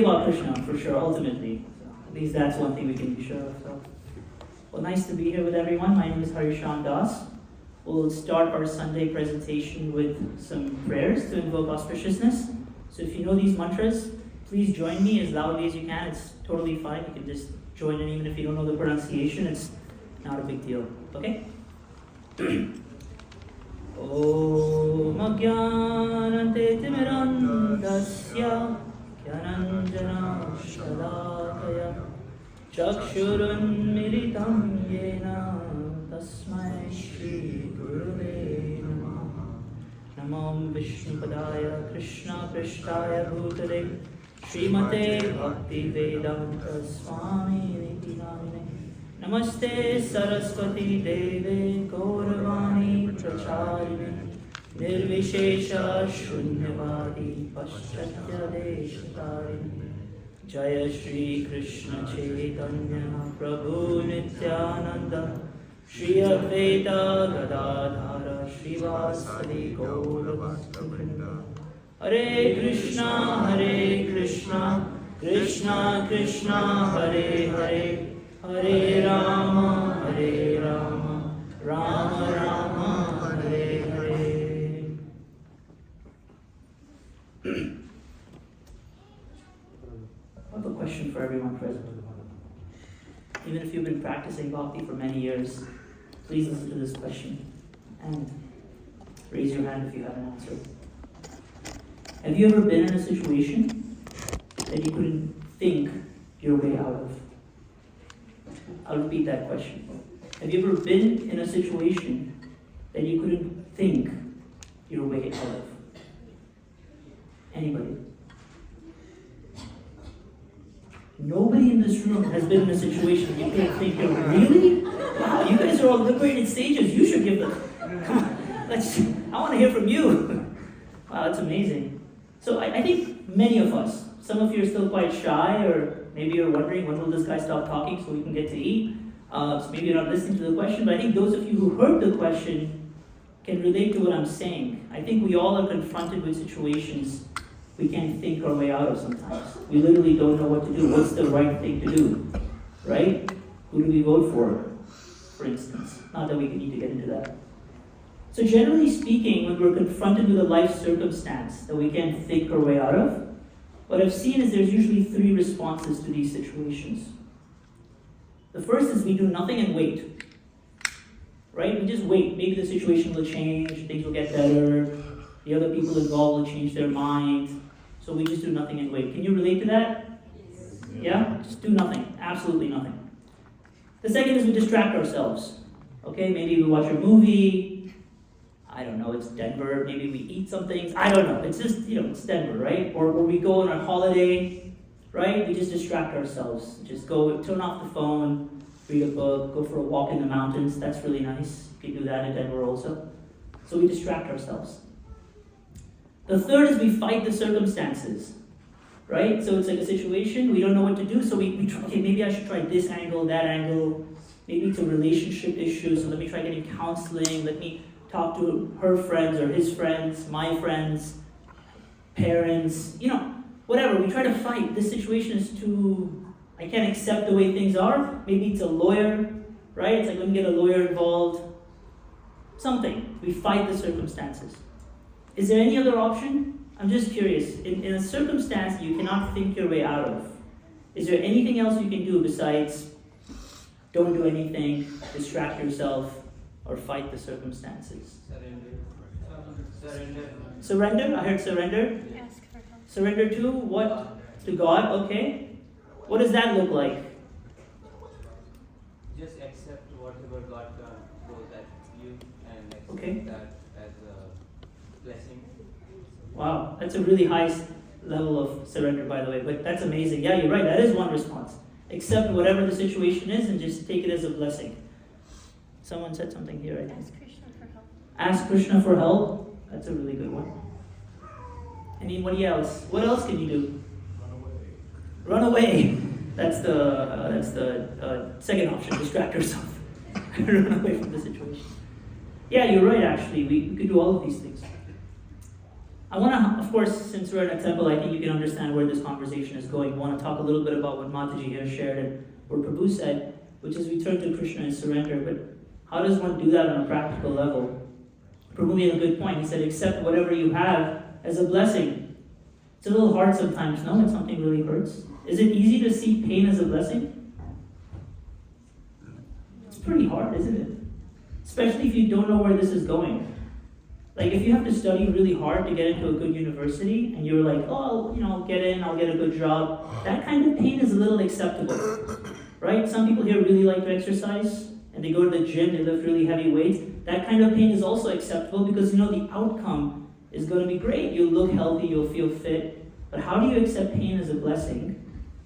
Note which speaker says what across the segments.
Speaker 1: about Krishna for sure, ultimately. So at least that's one thing we can be sure of. So, well, nice to be here with everyone. My name is Shyama Das. We'll start our Sunday presentation with some prayers to invoke auspiciousness. So if you know these mantras, please join me as loudly as you can. It's totally fine. You can just join in even if you don't know the pronunciation. It's not a big deal. Okay? Om Ajnanate Timirandasya Gyananjana Shalakaya Chakshurunmilitam Yena Tasmai Shri Gurave Namaha Namam Vishnupadaya Krishna Prishtaya Bhutale Srimate Bhakti Vedanta Swami Niti Namine Namaste Saraswati Deve Gauravani Pracharine Nirvishesha Shunyavadi Paschatya Deshatarine Jaya Shri Krishna Chaitanya Prabhu Nityananda Shri Advaita Gadadhara Srivasadi Gauravastavrinda Hare Krishna Krishna Krishna Hare Hare Hare Rama, Rama Rama, Hare Hare. I have a question for everyone present. Even if you've been practicing bhakti for many years, please listen to this question and raise your hand if you have an answer. Have you ever been in a situation that you couldn't think your way out of? I'll repeat that question. Have you ever been in a situation that you couldn't think your way out of? Anybody? Nobody in this room has been in a situation you couldn't think your way. Really? Wow, you guys are all liberated sages. You should give them. Come on, I want to hear from you. Wow, that's amazing. So I think many of us, some of you are still quite shy, or maybe you're wondering, when will this guy stop talking so we can get to eat? So maybe you're not listening to the question, but I think those of you who heard the question can relate to what I'm saying. I think we all are confronted with situations we can't think our way out of sometimes. We literally don't know what to do. What's the right thing to do? Right? Who do we vote for instance? Not that we need to get into that. So generally speaking, when we're confronted with a life circumstance that we can't think our way out of, what I've seen is there's usually three responses to these situations. The first is we do nothing and wait. Right? We just wait. Maybe the situation will change, things will get better, the other people involved will change their mind. So we just do nothing and wait. Can you relate to that? Yeah? Just do nothing. Absolutely nothing. The second is we distract ourselves. Okay, maybe we watch a movie. I don't know, it's Denver. Maybe we eat some things. I don't know. It's just, it's Denver, right? Or we go on a holiday, right? We just distract ourselves. Just go, turn off the phone, read a book, go for a walk in the mountains. That's really nice. You can do that in Denver also. So we distract ourselves. The third is we fight the circumstances, right? So it's like a situation, we don't know what to do, so we try, okay, maybe I should try this angle, that angle. Maybe it's a relationship issue, so let me try getting counseling, let me talk to her friends or his friends, my friends, parents, whatever. We try to fight. This situation is I can't accept the way things are. Maybe it's a lawyer, right? It's like, let me get a lawyer involved. Something. We fight the circumstances. Is there any other option? I'm just curious. In a circumstance you cannot think your way out of, is there anything else you can do besides don't do anything, distract yourself, or fight the circumstances? Surrender? I heard surrender.
Speaker 2: Ask for help.
Speaker 1: Surrender to what? To God, okay. What does that look like?
Speaker 3: Just accept whatever God throws at you and accept
Speaker 1: Okay.
Speaker 3: that as a blessing.
Speaker 1: Wow, that's a really high level of surrender, by the way, but that's amazing. Yeah, you're right, that is one response. Accept whatever the situation is and just take it as a blessing. Someone said something here, I think.
Speaker 2: Ask Krishna for help.
Speaker 1: Ask Krishna for help. That's a really good one. Anybody else? What else can you do? Run away. That's the second option. Distract yourself. Run away from the situation. Yeah, you're right. Actually, we could do all of these things. I want to, of course, since we're in a temple, I think you can understand where this conversation is going. I want to talk a little bit about what Mataji here shared and what Prabhu said, which is we turn to Krishna and surrender. But how does one do that on a practical level? Prabhu made a good point. He said, accept whatever you have as a blessing. It's a little hard sometimes, no, when something really hurts. Is it easy to see pain as a blessing? It's pretty hard, isn't it? Especially if you don't know where this is going. Like if you have to study really hard to get into a good university and you're like, oh, I'll get in, I'll get a good job. That kind of pain is a little acceptable, right? Some people here really like to exercise and they go to the gym, they lift really heavy weights. That kind of pain is also acceptable because the outcome is going to be great. You'll look healthy, you'll feel fit. But how do you accept pain as a blessing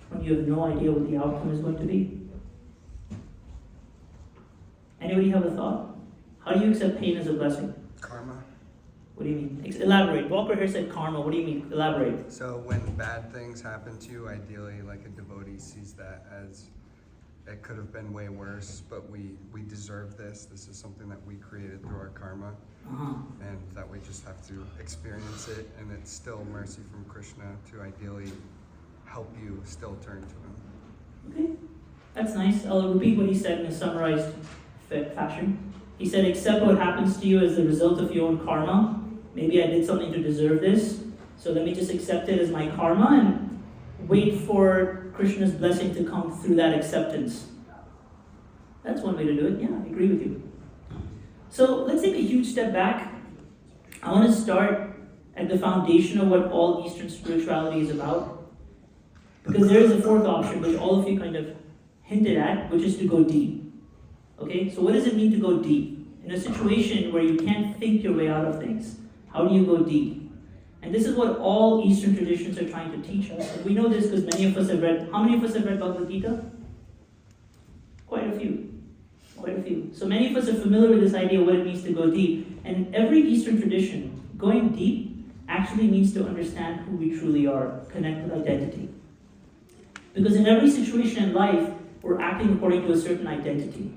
Speaker 1: when you have no idea what the outcome is going to be? Anybody have a thought? How do you accept pain as a blessing?
Speaker 2: Karma.
Speaker 1: What do you mean? Elaborate. Walker here said karma. What do you mean? Elaborate.
Speaker 2: So when bad things happen to you, ideally, like a devotee sees that as it could have been way worse, but we deserve this. This is something that we created through our karma, and that we just have to experience it. And it's still mercy from Krishna to ideally help you still turn to him.
Speaker 1: Okay, that's nice. I'll repeat what he said in a summarized fashion. He said, accept what happens to you as the result of your own karma. Maybe I did something to deserve this, so let me just accept it as my karma and wait for Krishna's blessing to come through that acceptance. That's one way to do it. Yeah, I agree with you. So let's take a huge step back. I want to start at the foundation of what all Eastern spirituality is about. Because there is a fourth option, which all of you kind of hinted at, which is to go deep. Okay, so what does it mean to go deep? In a situation where you can't think your way out of things, how do you go deep? And this is what all Eastern traditions are trying to teach us. And we know this because many of us have read, how many of us have read Bhagavad Gita? Quite a few. Quite a few. So many of us are familiar with this idea of what it means to go deep. And every Eastern tradition, going deep actually means to understand who we truly are, connect with identity. Because in every situation in life, we're acting according to a certain identity.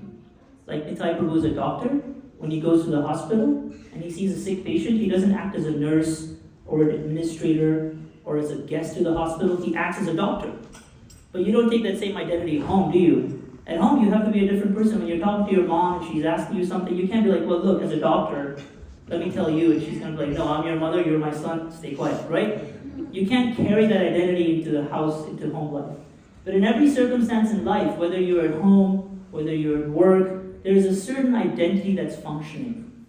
Speaker 1: Like Nitai Prabhu is a doctor. When he goes to the hospital and he sees a sick patient, he doesn't act as a nurse or an administrator or as a guest to the hospital. He acts as a doctor. But you don't take that same identity home, do you? At home, you have to be a different person. When you're talking to your mom and she's asking you something, you can't be like, well, look, as a doctor, let me tell you. And she's going to be like, no, I'm your mother, you're my son, stay quiet, right? You can't carry that identity into the house, into home life. But in every circumstance in life, whether you're at home, whether you're at work, there is a certain identity that's functioning.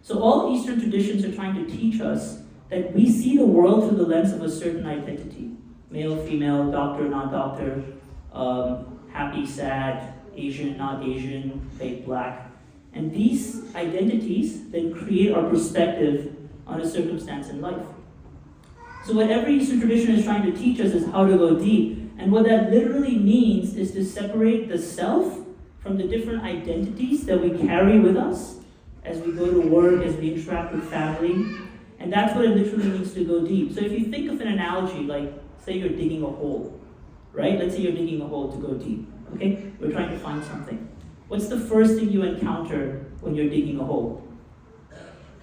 Speaker 1: So all Eastern traditions are trying to teach us that we see the world through the lens of a certain identity. Male, female, doctor, not doctor, happy, sad, Asian, not Asian, white, black. And these identities then create our perspective on a circumstance in life. So what every Eastern tradition is trying to teach us is how to go deep. And what that literally means is to separate the self from the different identities that we carry with us as we go to work, as we interact with family. And that's what it literally means to go deep. So if you think of an analogy, like say you're digging a hole, right? Let's say you're digging a hole to go deep, okay? We're trying to find something. What's the first thing you encounter when you're digging a hole?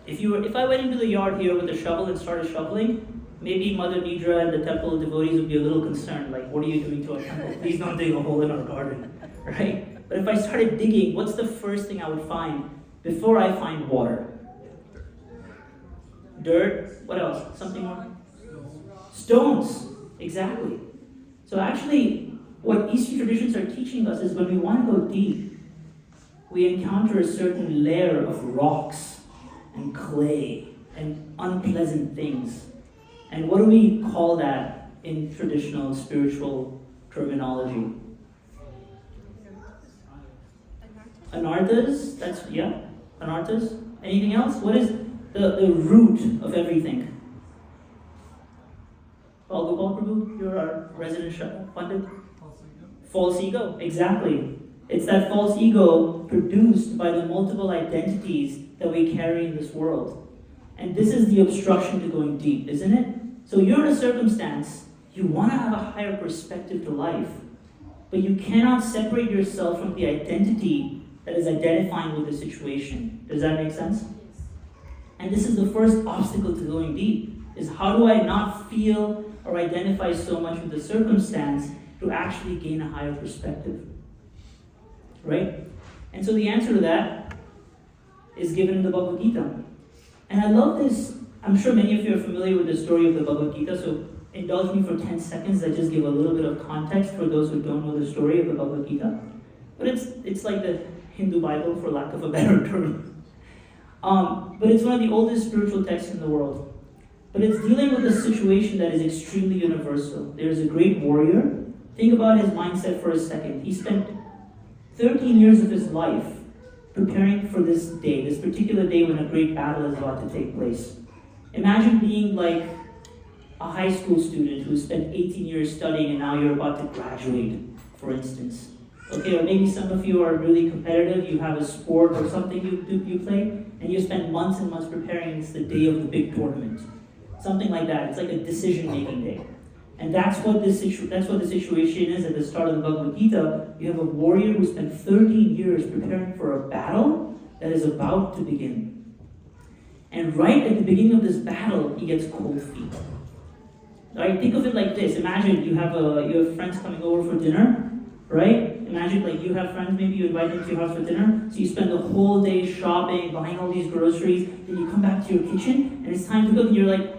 Speaker 1: If I went into the yard here with a shovel and started shoveling, maybe Mother Nidra and the temple devotees would be a little concerned, like, what are you doing to our temple? Please don't dig a hole in our garden, right? But if I started digging, what's the first thing I would find before I find water? Dirt. What else? Something more? Stones. Exactly. So actually, what Eastern traditions are teaching us is when we want to go deep, we encounter a certain layer of rocks and clay and unpleasant things. And what do we call that in traditional spiritual terminology? Anarthas? That's, yeah, anarthas. Anything else? What is the root of everything? Gopal Prabhu, you're our resident pundit. False ego, exactly. It's that false ego produced by the multiple identities that we carry in this world. And this is the obstruction to going deep, isn't it? So you're in a circumstance, you want to have a higher perspective to life, but you cannot separate yourself from the identity that is identifying with the situation. Does that make sense? And this is the first obstacle to going deep, is how do I not feel or identify so much with the circumstance to actually gain a higher perspective? Right? And so the answer to that is given in the Bhagavad Gita. And I love this. I'm sure many of you are familiar with the story of the Bhagavad Gita, so indulge me for 10 seconds. I just give a little bit of context for those who don't know the story of the Bhagavad Gita. But it's like the Hindu Bible, for lack of a better term. But it's one of the oldest spiritual texts in the world. But it's dealing with a situation that is extremely universal. There's a great warrior. Think about his mindset for a second. He spent 13 years of his life preparing for this day, this particular day when a great battle is about to take place. Imagine being like a high school student who spent 18 years studying and now you're about to graduate, for instance. Okay, or maybe some of you are really competitive, you have a sport or something you play, and you spend months and months preparing. It's the day of the big tournament. Something like that. It's like a decision-making day. And that's what the situation is at the start of the Bhagavad Gita. You have a warrior who spent 13 years preparing for a battle that is about to begin. And right at the beginning of this battle, he gets cold feet. Right? Think of it like this. Imagine you have friends coming over for dinner, right? Imagine like you have friends, maybe you invite them to your house for dinner, so you spend the whole day shopping, buying all these groceries, then you come back to your kitchen, and it's time to cook, and you're like,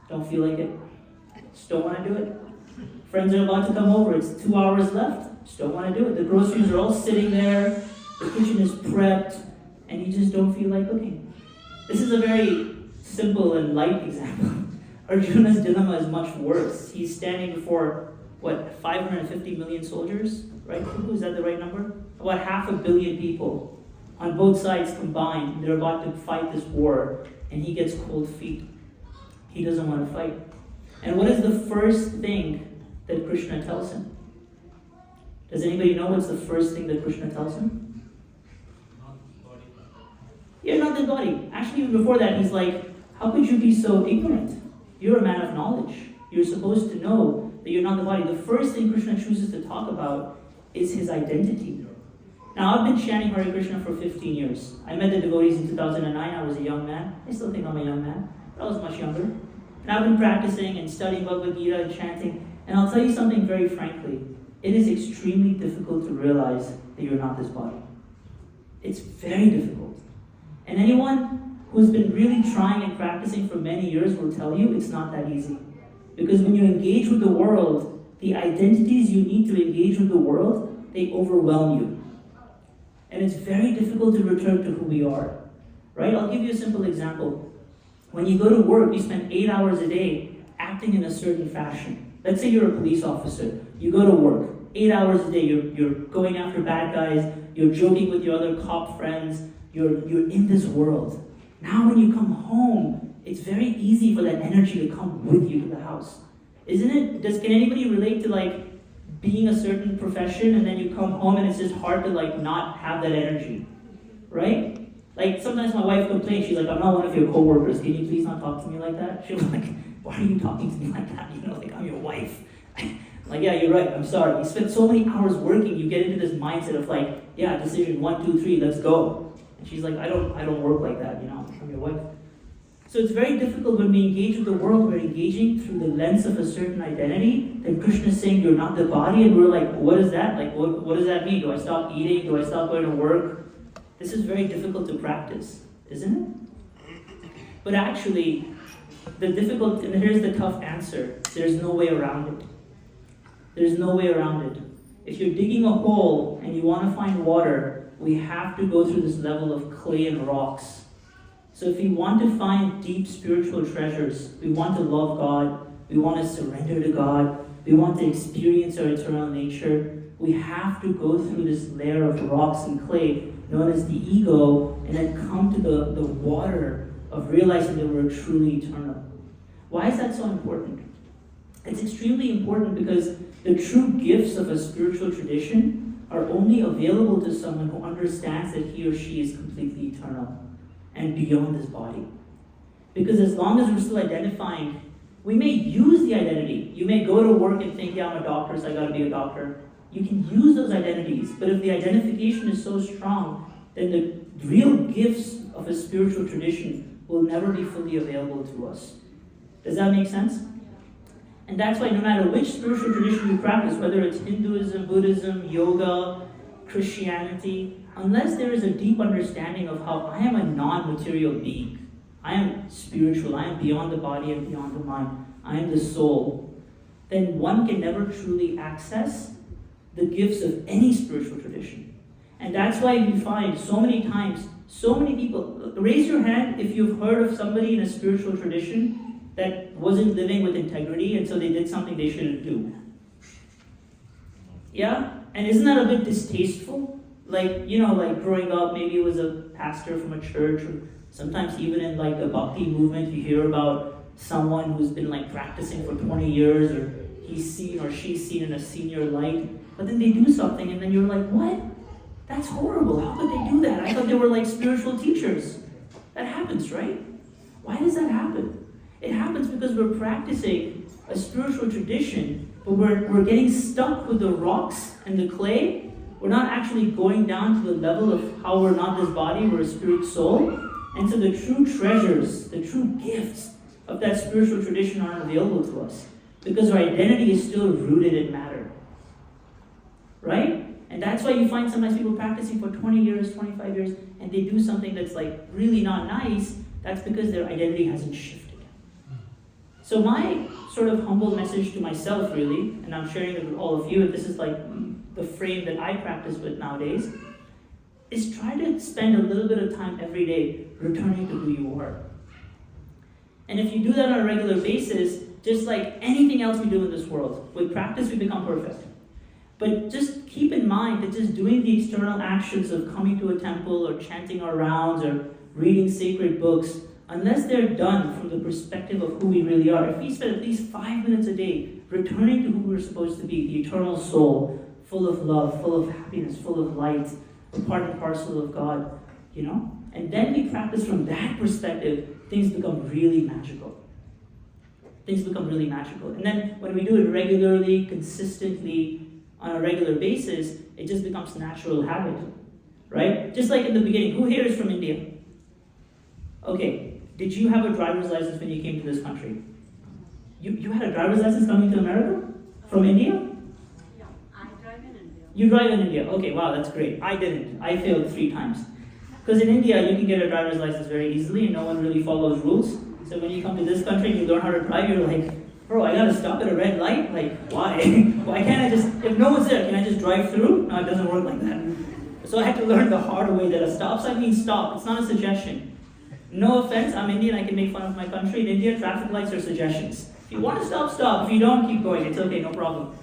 Speaker 1: don't feel like it. Just don't want to do it. Friends are about to come over. It's 2 hours left. Just don't want to do it. The groceries are all sitting there. The kitchen is prepped. And you just don't feel like cooking. This is a very simple and light example. Arjuna's dilemma is much worse. He's standing before, 550 million soldiers? Right? Is that the right number? About 500 million people on both sides combined. They're about to fight this war. And he gets cold feet. He doesn't want to fight. And what is the first thing that Krishna tells him? Does anybody know what's the first thing that Krishna tells him?
Speaker 3: Not the body.
Speaker 1: You're not the body. Actually, even before that, he's like, how could you be so ignorant? You're a man of knowledge. You're supposed to know that you're not the body. The first thing Krishna chooses to talk about is his identity. Now, I've been chanting Hare Krishna for 15 years. I met the devotees in 2009. I was a young man. I still think I'm a young man, but I was much younger. And I've been practicing and studying Bhagavad Gita and chanting. And I'll tell you something very frankly. It is extremely difficult to realize that you're not this body. It's very difficult. And anyone who's been really trying and practicing for many years will tell you it's not that easy. Because when you engage with the world, the identities you need to engage with the world, they overwhelm you. And it's very difficult to return to who we are. Right? I'll give you a simple example. When you go to work, you spend 8 hours a day acting in a certain fashion. Let's say you're a police officer. You go to work, 8 hours a day, you're going after bad guys, you're joking with your other cop friends, you're in this world. Now when you come home, it's very easy for that energy to come with you to the house. Isn't it? Can anybody relate to like being a certain profession and then you come home and it's just hard to like not have that energy? Right? Like, sometimes my wife complains, she's like, I'm not one of your co-workers, can you please not talk to me like that? She's like, why are you talking to me like that? You know, like, I'm your wife. Like, yeah, you're right, I'm sorry. You spend so many hours working, you get into this mindset of like, yeah, decision 1, 2, 3, let's go. And she's like, I don't work like that, you know, I'm your wife. So it's very difficult when we engage with the world, we're engaging through the lens of a certain identity, then Krishna is saying you're not the body, and we're like, what is that? Like, what does that mean? Do I stop eating? Do I stop going to work? This is very difficult to practice, isn't it? But actually, and here's the tough answer, there's no way around it. There's no way around it. If you're digging a hole and you want to find water, we have to go through this level of clay and rocks. So if we want to find deep spiritual treasures, we want to love God, we want to surrender to God, we want to experience our eternal nature, we have to go through this layer of rocks and clay known as the ego, and then come to the water of realizing that we're truly eternal. Why is that so important? It's extremely important because the true gifts of a spiritual tradition are only available to someone who understands that he or she is completely eternal and beyond this body. Because as long as we're still identifying, we may use the identity. You may go to work and think, yeah, I'm a doctor, so I gotta be a doctor. You can use those identities, but if the identification is so strong, then the real gifts of a spiritual tradition will never be fully available to us. Does that make sense? And that's why no matter which spiritual tradition you practice, whether it's Hinduism, Buddhism, yoga, Christianity, unless there is a deep understanding of how I am a non-material being, I am spiritual, I am beyond the body and beyond the mind, I am the soul, then one can never truly access the gifts of any spiritual tradition. And that's why we find so many times, so many people, raise your hand if you've heard of somebody in a spiritual tradition that wasn't living with integrity and so they did something they shouldn't do. Yeah? And isn't that a bit distasteful? Like, like growing up, maybe it was a pastor from a church, or sometimes even in like the bhakti movement, you hear about someone who's been like practicing for 20 years, or he's seen or she's seen in a senior light, but then they do something and then you're like, what? That's horrible. How could they do that? I thought they were like spiritual teachers. That happens, right? Why does that happen? It happens because we're practicing a spiritual tradition, but we're getting stuck with the rocks and the clay. We're not actually going down to the level of how we're not this body, we're a spirit soul. And so the true treasures, the true gifts of that spiritual tradition aren't available to us because our identity is still rooted in matter. Right? And that's why you find sometimes people practicing for 20 years, 25 years, and they do something that's like really not nice. That's because their identity hasn't shifted. So my sort of humble message to myself, really, and I'm sharing it with all of you, and this is like the frame that I practice with nowadays, is try to spend a little bit of time every day returning to who you are. And if you do that on a regular basis, just like anything else we do in this world, with practice we become perfect. But just keep in mind that just doing the external actions of coming to a temple or chanting our rounds or reading sacred books, unless they're done from the perspective of who we really are, if we spend at least 5 minutes a day returning to who we're supposed to be, the eternal soul, full of love, full of happiness, full of light, a part and parcel of God, and then we practice from that perspective, things become really magical. Things become really magical. And then when we do it regularly, consistently, on a regular basis, it just becomes natural habit, right? Just like in the beginning, who here is from India? Okay, did you have a driver's license when you came to this country? You had a driver's license coming to America? From India?
Speaker 4: Yeah, I drive in India.
Speaker 1: You drive in India. Okay, wow, that's great. I didn't. I failed 3 times. Because in India, you can get a driver's license very easily and no one really follows rules. So when you come to this country and you learn how to drive, you're like, bro, I gotta stop at a red light? Like, why? Why can't I just, if no one's there, can I just drive through? No, it doesn't work like that. So I had to learn the hard way that a stop sign means stop. It's not a suggestion. No offense, I'm Indian, I can make fun of my country. In India, traffic lights are suggestions. If you want to stop, stop. If you don't, keep going. It's okay, no problem.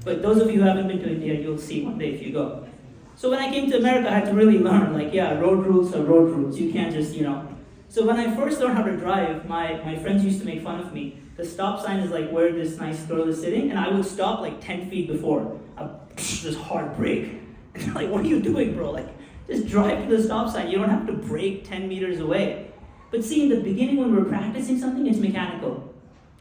Speaker 1: But those of you who haven't been to India, you'll see one day if you go. So when I came to America, I had to really learn, road rules are road rules. You can't just, So when I first learned how to drive, my friends used to make fun of me. The stop sign is like where this nice girl is sitting, and I would stop like 10 feet before. This hard brake. And they're like, what are you doing, bro? Like, just drive to the stop sign. You don't have to brake 10 meters away. But see, in the beginning when we're practicing something, it's mechanical.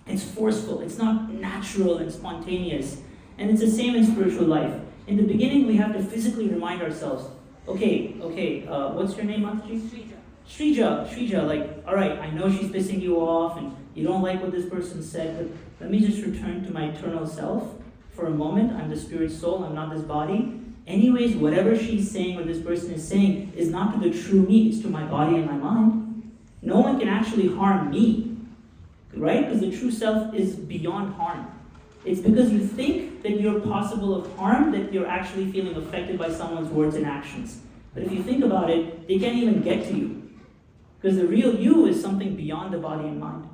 Speaker 1: It's forceful. It's not natural and spontaneous. And it's the same in spiritual life. In the beginning, we have to physically remind ourselves, okay, what's your name, Mataji? Shrija, like, all right, I know she's pissing you off and you don't like what this person said, but let me just return to my eternal self for a moment. I'm the spirit soul, I'm not this body. Anyways, whatever she's saying or this person is saying is not to the true me, it's to my body and my mind. No one can actually harm me, right? Because the true self is beyond harm. It's because you think that you're possible of harm that you're actually feeling affected by someone's words and actions. But if you think about it, they can't even get to you. Because the real you is something beyond the body and mind.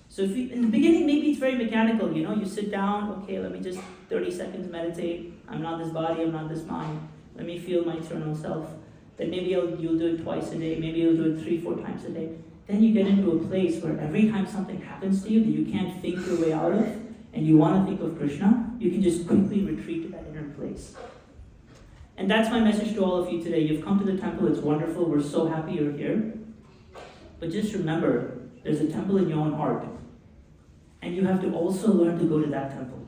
Speaker 1: So if you, in the beginning, maybe it's very mechanical, you sit down, okay, let me just 30 seconds meditate. I'm not this body, I'm not this mind. Let me feel my eternal self. Then maybe you'll do it twice a day, maybe you'll do it 3-4 times a day. Then you get into a place where every time something happens to you that you can't think your way out of, and you want to think of Krishna, you can just quickly retreat to that inner place. And that's my message to all of you today. You've come to the temple, it's wonderful, we're so happy you're here. But just remember, there's a temple in your own heart. And you have to also learn to go to that temple.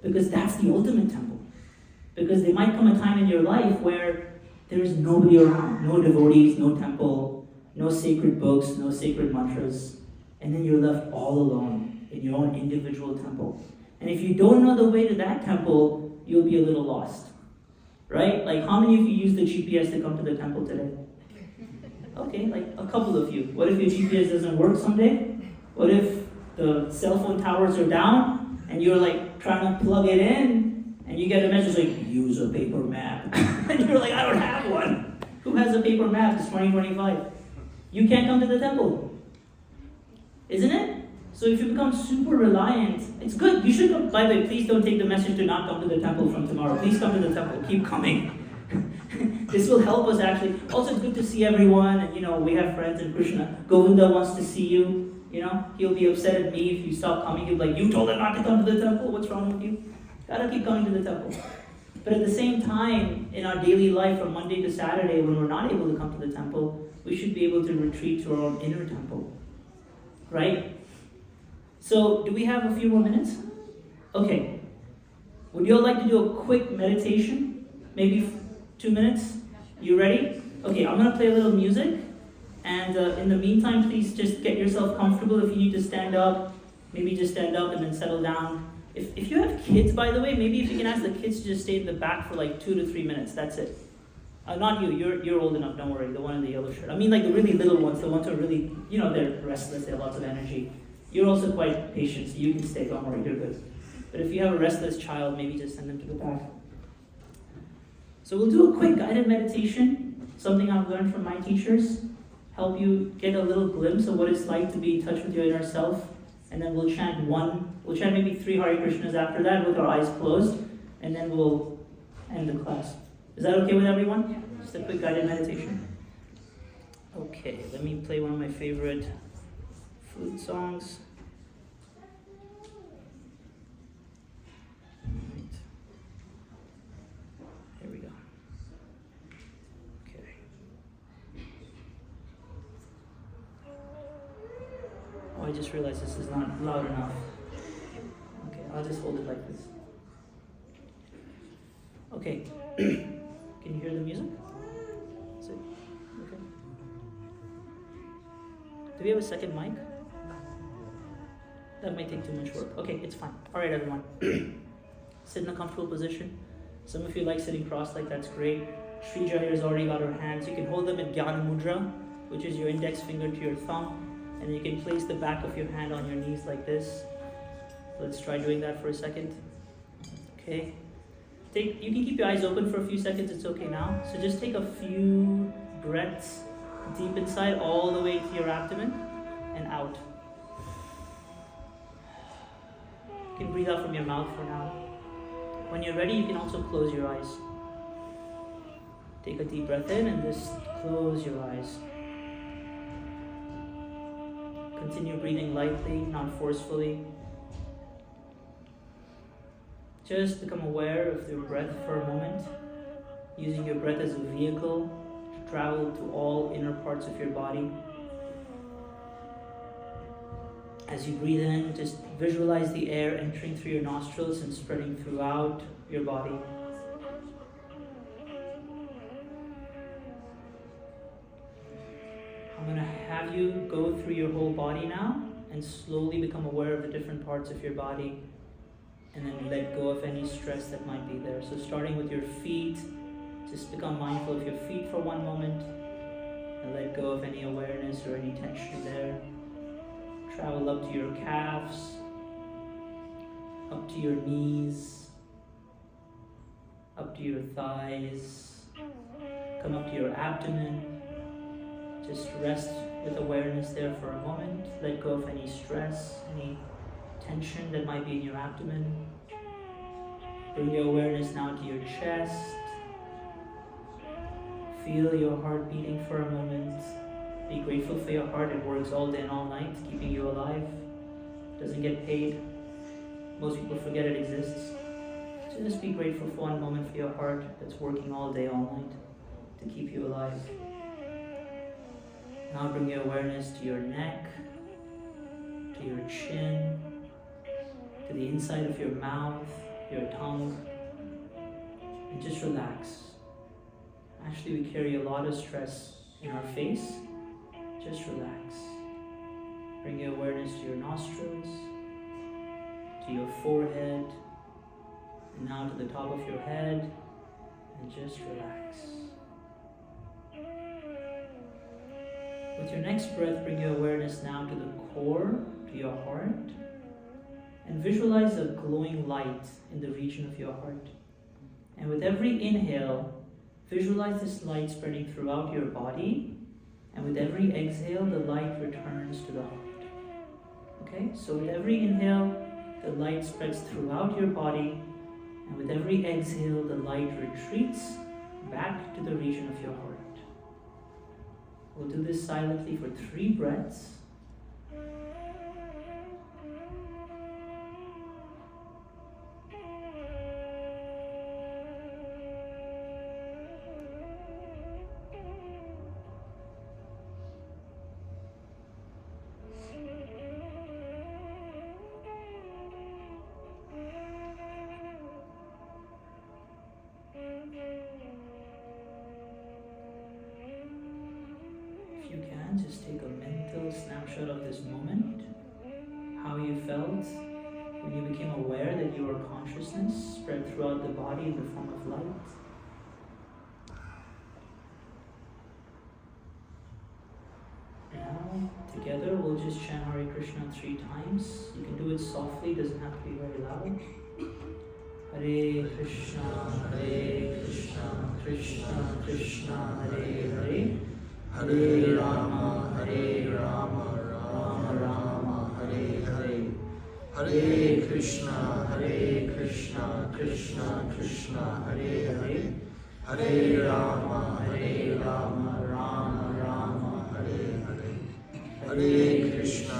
Speaker 1: Because that's the ultimate temple. Because there might come a time in your life where there's nobody around, no devotees, no temple, no sacred books, no sacred mantras, and then you're left all alone in your own individual temple. And if you don't know the way to that temple, you'll be a little lost. Right? Like, how many of you use the GPS to come to the temple today? Okay, like a couple of you. What if your GPS doesn't work someday? What if the cell phone towers are down and you're like trying to plug it in and you get a message like, use a paper map. And you're like, I don't have one. Who has a paper map? It's 2025. You can't come to the temple. Isn't it? So if you become super reliant, it's good. You should come. By the way, please don't take the message to not come to the temple from tomorrow. Please come to the temple. Keep coming. This will help us actually. Also, it's good to see everyone. And we have friends in Krishna. Govinda wants to see you. He'll be upset at me if you stop coming. He'll be like, you told him not to come to the temple. What's wrong with you? Gotta keep coming to the temple. But at the same time, in our daily life from Monday to Saturday, when we're not able to come to the temple, we should be able to retreat to our own inner temple. Right? So, do we have a few more minutes? Okay. Would you all like to do a quick meditation? Maybe 2 minutes? You ready? Okay, I'm going to play a little music. And in the meantime, please just get yourself comfortable. If you need to stand up, maybe just stand up and then settle down. If you have kids, by the way, maybe if you can ask the kids to just stay in the back for like 2 to 3 minutes. That's it. Not you. You're old enough. Don't worry. The one in the yellow shirt. I mean, like the really little ones. The ones who are really, they're restless. They have lots of energy. You're also quite patient, so you can stay. Don't worry. You're good. But if you have a restless child, maybe just send them to the back. So we'll do a quick guided meditation. Something I've learned from my teachers. Help you get a little glimpse of what it's like to be in touch with your inner self. And then we'll chant maybe 3 Hare Krishnas after that with our eyes closed. And then we'll end the class. Is that okay with everyone? Yeah. Just a quick guided meditation. Okay, let me play one of my favorite flute songs. Right. Here we go. Okay. Oh, I just realized this is not loud enough. Okay, I'll just hold it like this. Okay. Can you hear the music? Is it okay? Do we have a second mic? That might take too much work. Okay, it's fine. All right, everyone. Sit in a comfortable position. Some of you like sitting crossed, like that's great. Shrija here has already got her hands. You can hold them in Jnana Mudra, which is your index finger to your thumb, and you can place the back of your hand on your knees like this. Let's try doing that for a second. Okay. You can keep your eyes open for a few seconds, it's okay now. So just take a few breaths deep inside, all the way to your abdomen and out. You can breathe out from your mouth for now. When you're ready, you can also close your eyes. Take a deep breath in and just close your eyes. Continue breathing lightly, not forcefully. Just become aware of your breath for a moment, using your breath as a vehicle to travel to all inner parts of your body. As you breathe in, just visualize the air entering through your nostrils and spreading throughout your body. I'm going to have you go through your whole body now and slowly become aware of the different parts of your body. And then let go of any stress that might be there. So starting with your feet, just become mindful of your feet for one moment and let go of any awareness or any tension there. Travel up to your calves, up to your knees, up to your thighs, come up to your abdomen. Just rest with awareness there for a moment. Let go of any stress, any tension that might be in your abdomen. Bring your awareness now to your chest. Feel your heart beating for a moment. Be grateful for your heart. It works all day and all night, keeping you alive. Doesn't get paid. Most people forget it exists. So just be grateful for one moment for your heart that's working all day, all night to keep you alive. Now bring your awareness to your neck, to your chin, to the inside of your mouth, your tongue, and just relax. Actually, we carry a lot of stress in our face, Just relax. Bring your awareness to your nostrils, to your forehead, and now to the top of your head, and just relax. With your next breath, bring your awareness now to the core, to your heart, and visualize a glowing light in the region of your heart. And with every inhale, visualize this light spreading throughout your body, and with every exhale, the light returns to the heart. Okay, so with every inhale, the light spreads throughout your body, and with every exhale, the light retreats back to the region of your heart. We'll do this silently for 3 breaths. If you can, just take a mental snapshot of this moment, how you felt when you became aware that your consciousness spread throughout the body in the form of light. Now, together, we'll just chant Hare Krishna 3 times. You can do it softly, doesn't have to be very loud. Hare Krishna, Krishna Krishna, Hare Hare, Hare Rama, Rama Rama, Hare Hare. Hare Krishna, Krishna Krishna, Hare Hare, Hare Rama, Rama Rama, Hare Hare. Hare Krishna,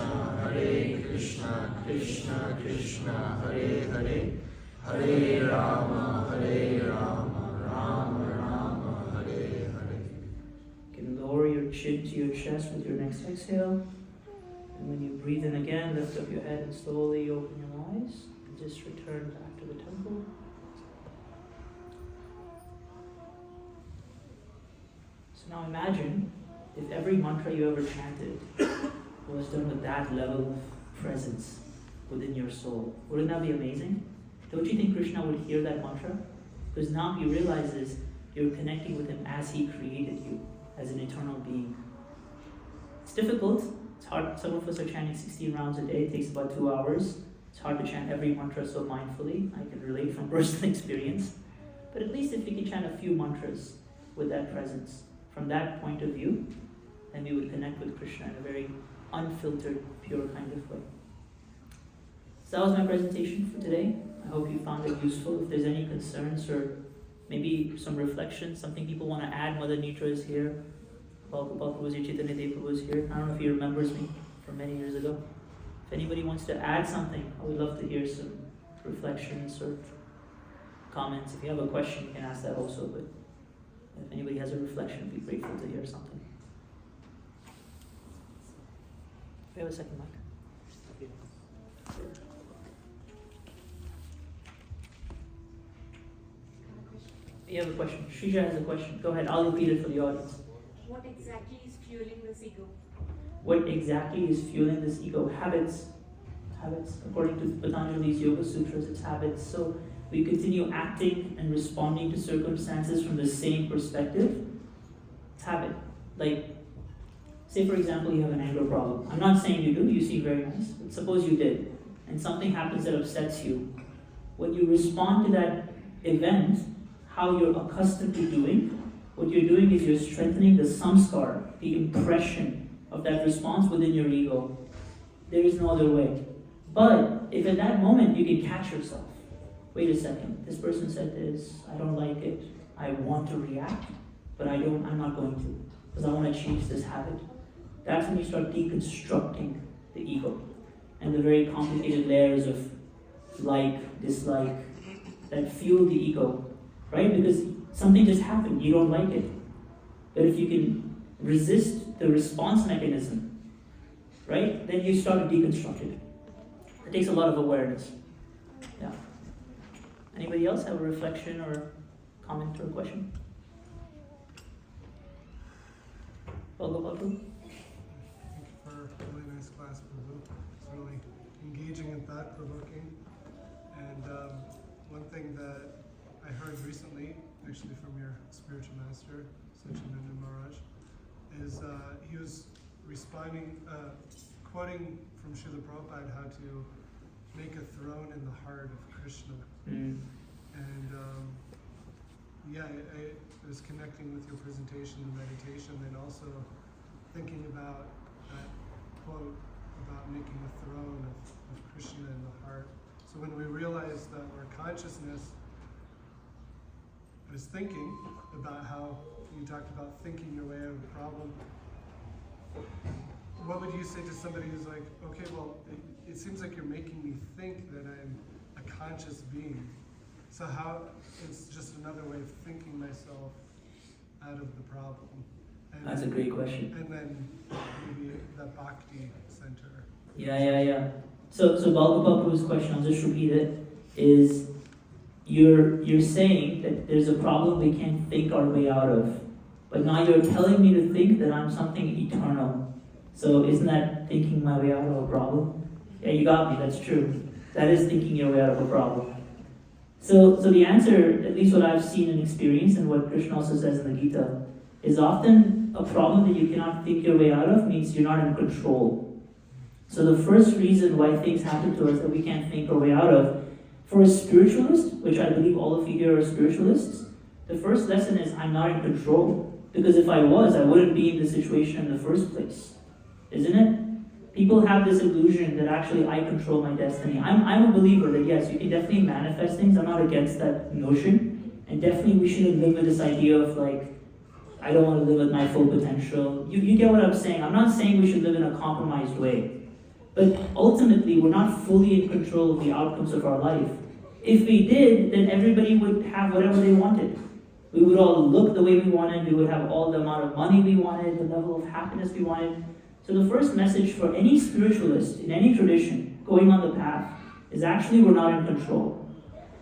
Speaker 1: Krishna Krishna, Hare Hare, Hare Rama, Rama Rama, Hare Hare. You can lower your chin to your chest with your next exhale. And when you breathe in again, lift up your head and slowly open your eyes. And just return back to the temple. So now imagine if every mantra you ever chanted was done with that level of presence within your soul. Wouldn't that be amazing? Don't you think Krishna would hear that mantra? Because now he realizes you're connecting with him as he created you, as an eternal being. It's difficult. It's hard. Some of us are chanting 16 rounds a day. It takes about 2 hours. It's hard to chant every mantra so mindfully. I can relate from personal experience. But at least if we can chant a few mantras with that presence, from that point of view, then we would connect with Krishna in a very unfiltered, pure kind of way. So that was my presentation for today. I hope you found it useful. If there's any concerns or maybe some reflections, something people want to add, Mother Nitra is here. Prabhu was here, Chaitanya Dev Prabhu was here. I don't know if he remembers me from many years ago. If anybody wants to add something, I would love to hear some reflections or comments. If you have a question, you can ask that also. But if anybody has a reflection, I'd be grateful to hear something. We have a second mic. You have a question. Shrija has a question. Go ahead. I'll repeat it for the audience.
Speaker 4: What exactly is fueling this ego?
Speaker 1: What exactly is fueling this ego? Habits. Habits. According to Patanjali's Yoga Sutras, it's habits. So we continue acting and responding to circumstances from the same perspective. It's habit. Like, say for example, you have an anger problem. I'm not saying you do. You seem very nice. But suppose you did, and something happens that upsets you. When you respond to that event, how you're accustomed to doing, what you're doing is you're strengthening the samskar, the impression of that response within your ego. There is no other way. But if at that moment you can catch yourself, wait a second, this person said this, I don't like it, I want to react, but I'm not going to, because I want to change this habit. That's when you start deconstructing the ego and the very complicated layers of like, dislike, that fuel the ego. Right? Because something just happened, you don't like it. But if you can resist the response mechanism, right, then you start to deconstruct it. It takes a lot of awareness. Yeah. Anybody else have a reflection or comment or question? Prabhu?
Speaker 5: nice class, Prabhu. It's really engaging and thought-provoking. And one thing that I heard recently, actually from your spiritual master, Sachinanda Maharaj, is he was responding, quoting from Srila Prabhupada how to make a throne in the heart of Krishna.
Speaker 1: Mm.
Speaker 5: And yeah, I was connecting with your presentation and meditation, and also thinking about that quote about making a throne of Krishna in the heart. So when we realize that our consciousness, I was thinking about how you talked about thinking your way out of a problem. What would you say to somebody who's like, okay, well, it seems like you're making me think that I'm a conscious being. So how, it's just another way of thinking myself out of the problem. And
Speaker 1: That's a great question.
Speaker 5: And then maybe the Bhakti Center.
Speaker 1: Yeah. So Bhagavad Prabhu's question, I'll just repeat it, is you're saying that there's a problem we can't think our way out of. But now you're telling me to think that I'm something eternal. So isn't that thinking my way out of a problem? Yeah, you got me, that's true. That is thinking your way out of a problem. So the answer, at least what I've seen and experienced, and what Krishna also says in the Gita, is often a problem that you cannot think your way out of means you're not in control. So the first reason why things happen to us that we can't think our way out of, for a spiritualist, which I believe all of you here are spiritualists, the first lesson is I'm not in control. Because if I was, I wouldn't be in this situation in the first place. Isn't it? People have this illusion that actually I control my destiny. I'm a believer that yes, you can definitely manifest things. I'm not against that notion. And definitely we shouldn't live with this idea of like, I don't want to live at my full potential. You get what I'm saying? I'm not saying we should live in a compromised way. But ultimately, we're not fully in control of the outcomes of our life. If we did, then everybody would have whatever they wanted. We would all look the way we wanted, we would have all the amount of money we wanted, the level of happiness we wanted. So the first message for any spiritualist in any tradition going on the path is actually we're not in control.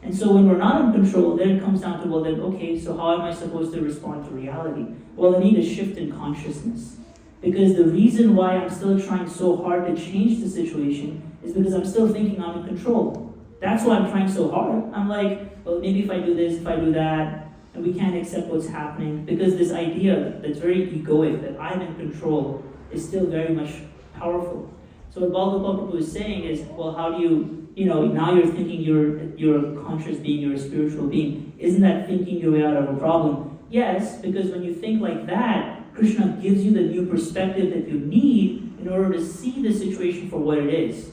Speaker 1: And so when we're not in control, then it comes down to, well then, okay, so how am I supposed to respond to reality? Well, I need a shift in consciousness. Because the reason why I'm still trying so hard to change the situation is because I'm still thinking I'm in control. That's why I'm trying so hard. I'm like, well, maybe if I do this, if I do that, and we can't accept what's happening, because this idea that's very egoic, that I'm in control, is still very much powerful. So what Bhagavad Prabhu is saying is, well, how do you now you're thinking you're a conscious being, you're a spiritual being. Isn't that thinking your way out of a problem? Yes, because when you think like that, Krishna gives you the new perspective that you need in order to see the situation for what it is.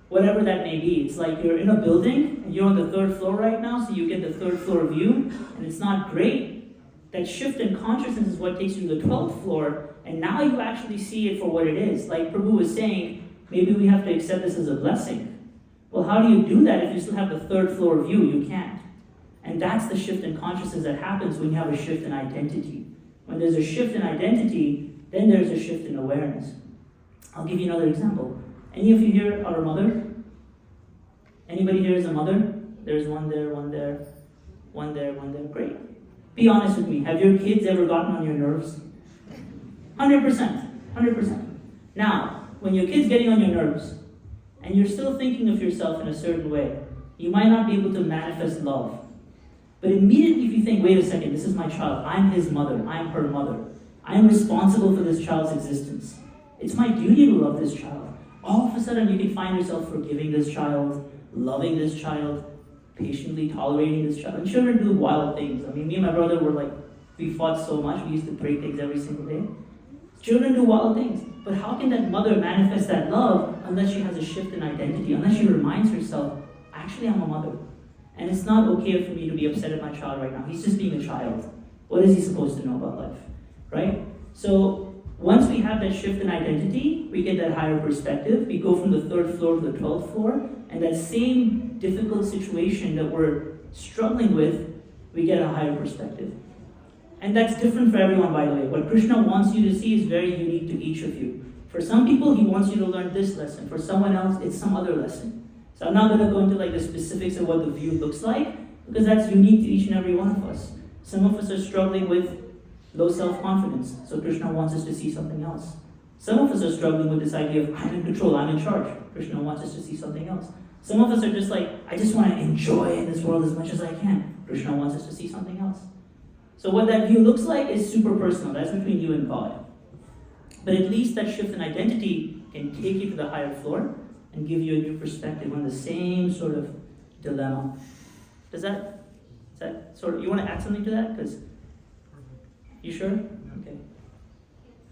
Speaker 1: Whatever that may be. It's like you're in a building and you're on the 3rd floor right now, so you get the 3rd floor view, and it's not great. That shift in consciousness is what takes you to the 12th floor, and now you actually see it for what it is. Like Prabhu was saying, maybe we have to accept this as a blessing. Well, how do you do that if you still have the 3rd floor view? You can't. And that's the shift in consciousness that happens when you have a shift in identity. When there's a shift in identity, then there's a shift in awareness. I'll give you another example. Any of you here are a mother? Anybody here is a mother? There's one there, one there, one there, one there. Great. Be honest with me. Have your kids ever gotten on your nerves? 100%. 100%. Now, when your kid's getting on your nerves, and you're still thinking of yourself in a certain way, you might not be able to manifest love. But immediately if you think, wait a second, this is my child, I'm his mother, I'm her mother, I am responsible for this child's existence. It's my duty to love this child. All of a sudden you can find yourself forgiving this child, loving this child, patiently tolerating this child. And children do wild things. I mean, me and my brother we fought so much, we used to break things every single day. Children do wild things. But how can that mother manifest that love unless she has a shift in identity, unless she reminds herself, actually I'm a mother. And it's not okay for me to be upset at my child right now. He's just being a child. What is he supposed to know about life? Right? So once we have that shift in identity, we get that higher perspective. We go from the 3rd floor to the 12th floor, and that same difficult situation that we're struggling with, we get a higher perspective. And that's different for everyone, by the way. What Krishna wants you to see is very unique to each of you. For some people, he wants you to learn this lesson. For someone else, it's some other lesson. So I'm not going to go into the specifics of what the view looks like, because that's unique to each and every one of us. Some of us are struggling with low self-confidence, so Krishna wants us to see something else. Some of us are struggling with this idea of I'm in control, I'm in charge. Krishna wants us to see something else. Some of us are just like, I just want to enjoy in this world as much as I can. Krishna wants us to see something else. So what that view looks like is super personal. That's between you and God. But at least that shift in identity can take you to the higher floor and give you a new perspective on the same sort of dilemma. Is that sort of, you want to add something to that? Because, you sure? Okay.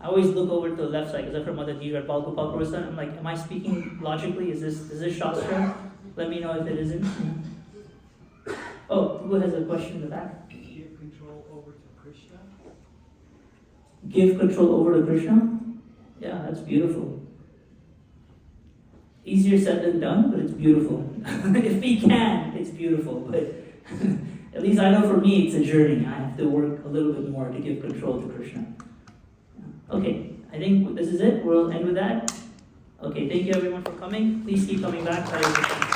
Speaker 1: I always look over to the left side because I've heard Mother Ji read Pal Gopal Prabhu. I'm like, am I speaking logically? Is this Shastra? Let me know if it isn't. Oh, who has a question in the back?
Speaker 3: Give control over to Krishna.
Speaker 1: Give control over to Krishna? Yeah, that's beautiful. Easier said than done, but it's beautiful. If we can, it's beautiful. But at least I know for me, it's a journey. I have to work a little bit more to give control to Krishna. Okay, I think this is it. We'll end with that. Okay, thank you everyone for coming. Please keep coming back.